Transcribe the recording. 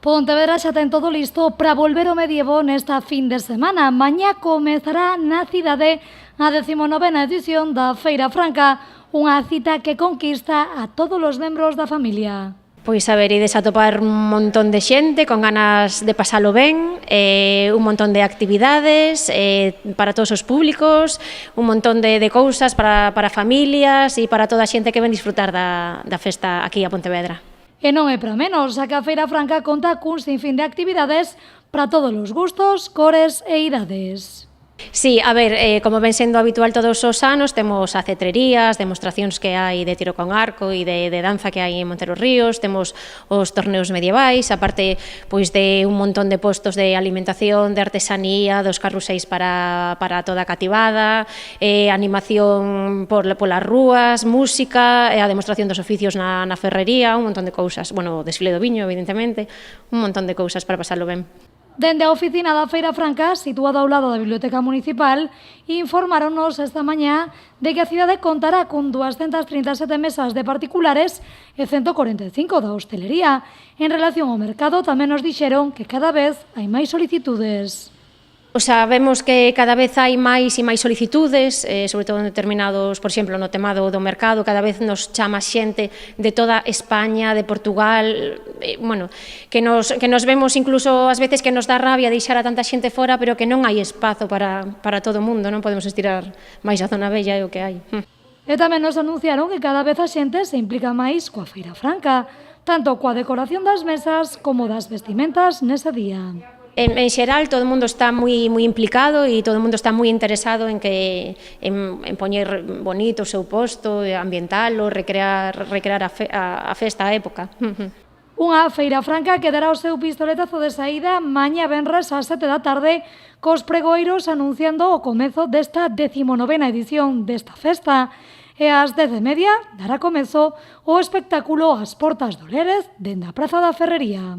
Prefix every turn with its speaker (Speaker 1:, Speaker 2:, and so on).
Speaker 1: Pontevedra xa ten todo listo para volver ao medievo nesta fin de semana. Mañá comezará na cidade a 19ª edición da Feira Franca, unha cita que conquista a todos os membros da familia.
Speaker 2: Pois a ver, ides a topar un montón de xente con ganas de pasalo ben, un montón de actividades para todos os públicos, un montón de cousas para familias e para toda a xente que ven disfrutar da festa aquí a Pontevedra.
Speaker 1: E non é para menos, xa que a Feira Franca conta cun sinfín de actividades para todos os gustos, cores e idades.
Speaker 2: Sí, a ver, como ven sendo habitual todos os anos, temos a cetrerías, demostracións que hai de tiro con arco e de danza que hai en Monte dos Ríos, temos os torneos medievais, aparte pois de un montón de postos de alimentación, de artesanía, dos carruseis para toda a cativada, animación polas rúas, música, a demostración dos oficios na ferrería, un montón de cousas, bueno, o desfile do viño, evidentemente, un montón de cousas para pasarlo ben.
Speaker 1: Dende a oficina da Feira Franca, situada ao lado da Biblioteca Municipal, informáronos esta mañá de que a cidade contará con 237 mesas de particulares e 145 da hostelería. En relación ao mercado, tamén nos dixeron que cada vez hai máis solicitudes.
Speaker 2: O sea, vemos que cada vez hai máis e máis solicitudes, sobre todo en determinados, por exemplo, no tema do mercado, cada vez nos chama xente de toda España, de Portugal, bueno, que nos vemos incluso ás veces que nos dá rabia deixar a tanta xente fora, pero que non hai espazo para todo o mundo, non podemos estirar máis a zona bella e o que hai.
Speaker 1: E tamén nos anunciaron que cada vez a xente se implica máis coa Feira Franca, tanto coa decoración das mesas como das vestimentas nese día.
Speaker 2: En xeral, todo o mundo está moi implicado e todo o mundo está moi interesado en poñer bonito o seu posto, ambientalo, recrear a festa, a época.
Speaker 1: Unha Feira Franca que dará o seu pistoletazo de saída mañá venres ás 7 da tarde cos pregoeiros anunciando o comezo desta 19ª edición desta festa. E ás 10:30 dará comezo o espectáculo As Portas do Lérez dende a Praza da Ferrería.